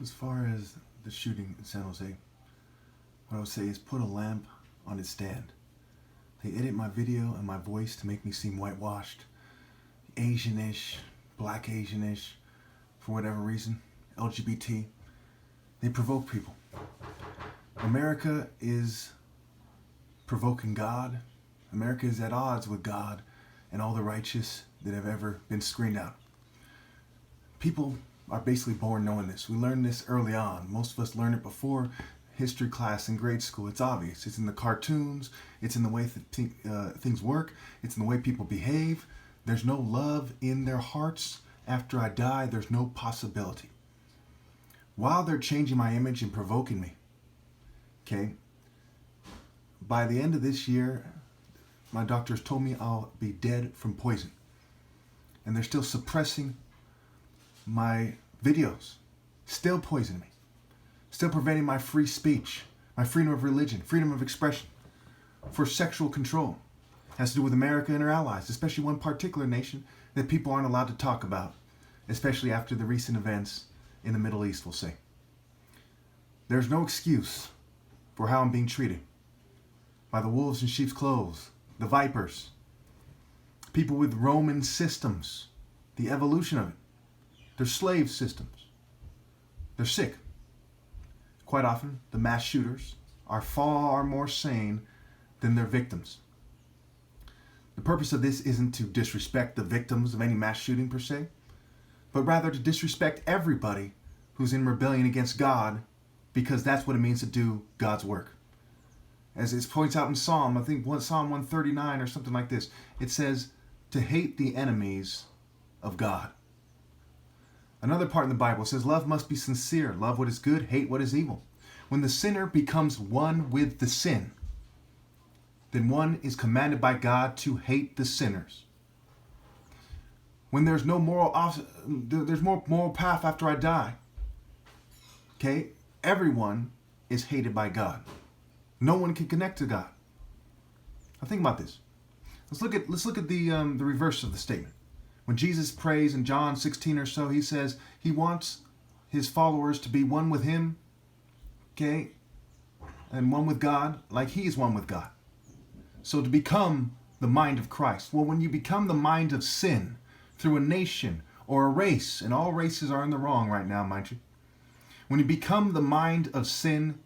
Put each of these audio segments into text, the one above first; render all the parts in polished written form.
As far as the shooting in San Jose, what I would say is put a lamp on its stand. They edit my video and my voice to make me seem whitewashed, Asianish, black Asianish, for whatever reason, LGBT. They provoke people. America is provoking God. America is at odds with God and all the righteous that have ever been screened out. People are basically born knowing this. We learned this early on. Most of us learned it before history class in grade school. It's obvious. It's in the cartoons. It's in the way things work. It's in the way people behave. There's no love in their hearts. After I die, there's no possibility. While they're changing my image and provoking me, okay, by the end of this year, my doctors told me I'll be dead from poison. And they're still suppressing my videos, still poisoning me, still preventing my free speech, my freedom of religion, freedom of expression, for sexual control. It has to do with America and her allies, especially one particular nation that people aren't allowed to talk about, especially after the recent events in the Middle East, we'll say. There's no excuse for how I'm being treated by the wolves in sheep's clothes, the vipers, people with Roman systems, the evolution of it. They're slave systems. They're sick. Quite often, the mass shooters are far more sane than their victims. The purpose of this isn't to disrespect the victims of any mass shooting per se, but rather to disrespect everybody who's in rebellion against God, because that's what it means to do God's work. As it points out in Psalm, I think Psalm 139 or something like this, it says to hate the enemies of God. Another part in the Bible says love must be sincere. Love what is good, hate what is evil. When the sinner becomes one with the sin, then one is commanded by God to hate the sinners. When there's no there's more moral path after I die, okay, everyone is hated by God. No one can connect to God. Now think about this. Let's look at the reverse of the statement. When Jesus prays in John 16 or so, he says he wants his followers to be one with him, okay, and one with God, like he is one with God. So to become the mind of Christ. Well, when you become the mind of sin through a nation or a race, and all races are in the wrong right now, mind you. When you become the mind of sin,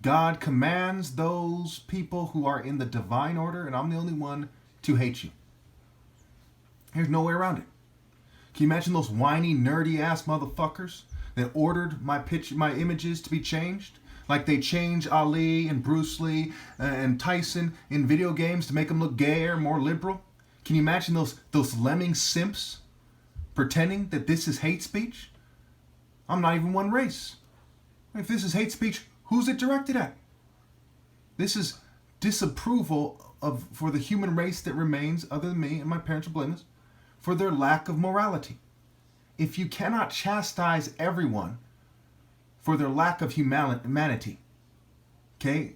God commands those people who are in the divine order, and I'm the only one, to hate you. There's no way around it. Can you imagine those whiny, nerdy ass motherfuckers that ordered my images to be changed? Like they change Ali and Bruce Lee and Tyson in video games to make them look gayer, more liberal? Can you imagine those lemming simps pretending that this is hate speech? I'm not even one race. If this is hate speech, who's it directed at? This is disapproval for the human race that remains, other than me and my parents are blameless, for their lack of morality. If you cannot chastise everyone for their lack of humanity, okay,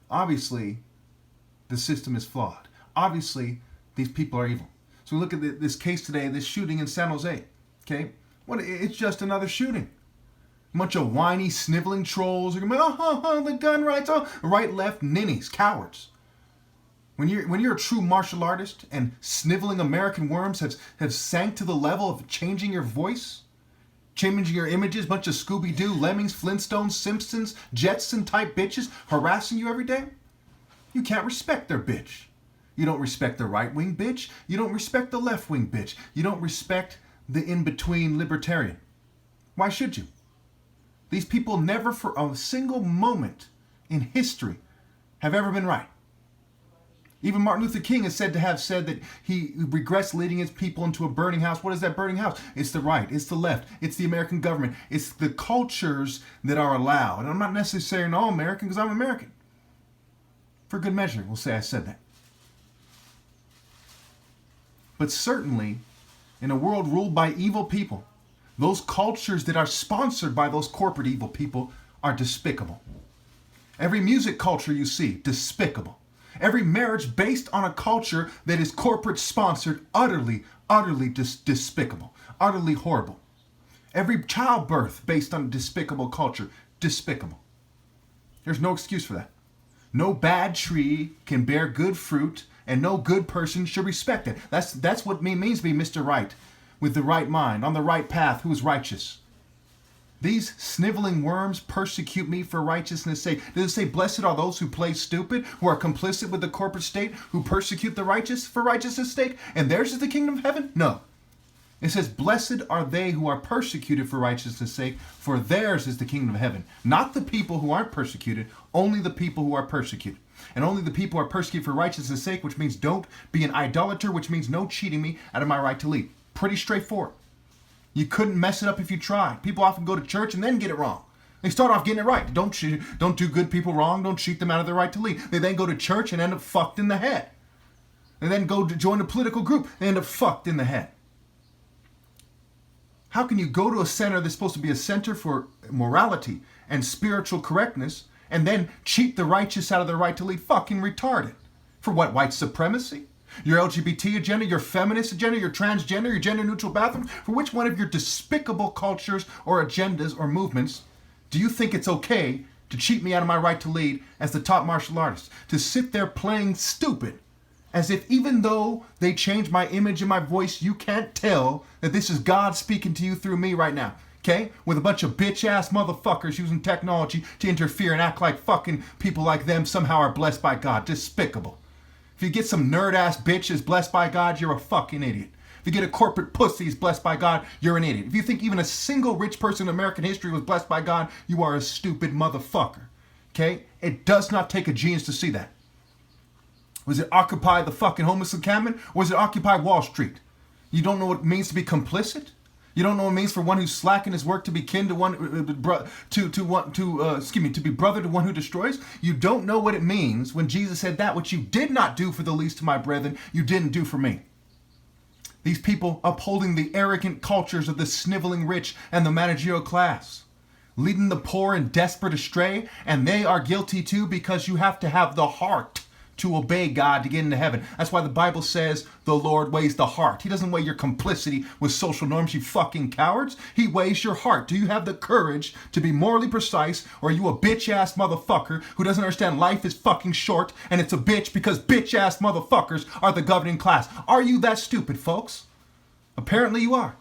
obviously the system is flawed. Obviously these people are evil. So we look at this case today, this shooting in San Jose, okay? It's just another shooting. A bunch of whiny, sniveling trolls are going to be, the gun rights, right, left, ninnies, cowards. When you're a true martial artist and sniveling American worms have sank to the level of changing your voice, changing your images, bunch of Scooby-Doo, Lemmings, Flintstones, Simpsons, Jetson-type bitches harassing you every day, you can't respect their bitch. You don't respect the right-wing bitch. You don't respect the left-wing bitch. You don't respect the in-between libertarian. Why should you? These people never for a single moment in history have ever been right. Even Martin Luther King is said to have said that he regrets leading his people into a burning house. What is that burning house? It's the right, it's the left, it's the American government, it's the cultures that are allowed. And I'm not necessarily saying all American because I'm American. For good measure, we'll say I said that. But certainly, in a world ruled by evil people, those cultures that are sponsored by those corporate evil people are despicable. Every music culture you see, despicable. Every marriage based on a culture that is corporate sponsored, utterly despicable, utterly horrible. Every childbirth based on a despicable culture. Despicable. There's no excuse for that. No bad tree can bear good fruit, and no good person should respect it. That's what it means to be Mr. Right, with the right mind, on the right path, who is righteous. These sniveling worms persecute me for righteousness' sake. Does it say, blessed are those who play stupid, who are complicit with the corporate state, who persecute the righteous for righteousness' sake, and theirs is the kingdom of heaven? No. It says, blessed are they who are persecuted for righteousness' sake, for theirs is the kingdom of heaven. Not the people who aren't persecuted, only the people who are persecuted. And only the people who are persecuted for righteousness' sake, which means don't be an idolater, which means no cheating me out of my right to lead. Pretty straightforward. You couldn't mess it up if you tried. People often go to church and then get it wrong. They start off getting it right. Don't do good people wrong. Don't cheat them out of their right to lead. They then go to church and end up fucked in the head. They then go to join a political group. They end up fucked in the head. How can you go to a center that's supposed to be a center for morality and spiritual correctness and then cheat the righteous out of their right to lead? Fucking retarded. For what, white supremacy? Your LGBT agenda, your feminist agenda, your transgender, your gender neutral bathrooms? For which one of your despicable cultures or agendas or movements do you think it's okay to cheat me out of my right to lead as the top martial artist? To sit there playing stupid as if even though they change my image and my voice, you can't tell that this is God speaking to you through me right now. Okay? With a bunch of bitch-ass motherfuckers using technology to interfere and act like fucking people like them somehow are blessed by God. Despicable. If you get some nerd-ass bitches blessed by God, you're a fucking idiot. If you get a corporate pussies blessed by God, you're an idiot. If you think even a single rich person in American history was blessed by God, you are a stupid motherfucker. Okay? It does not take a genius to see that. Was it Occupy the fucking homeless encampment? Or was it Occupy Wall Street? You don't know what it means to be complicit? You don't know what it means for one who's slacking his work to be kin to one to be brother to one who destroys? You don't know what it means when Jesus said that which you did not do for the least of my brethren, you didn't do for me. These people upholding the arrogant cultures of the sniveling rich and the managerial class, leading the poor and desperate astray, and they are guilty too because you have to have the heart to obey God to get into heaven. That's why the Bible says the Lord weighs the heart. He doesn't weigh your complicity with social norms, you fucking cowards. He weighs your heart. Do you have the courage to be morally precise, or are you a bitch-ass motherfucker who doesn't understand life is fucking short and it's a bitch because bitch-ass motherfuckers are the governing class? Are you that stupid, folks? Apparently you are.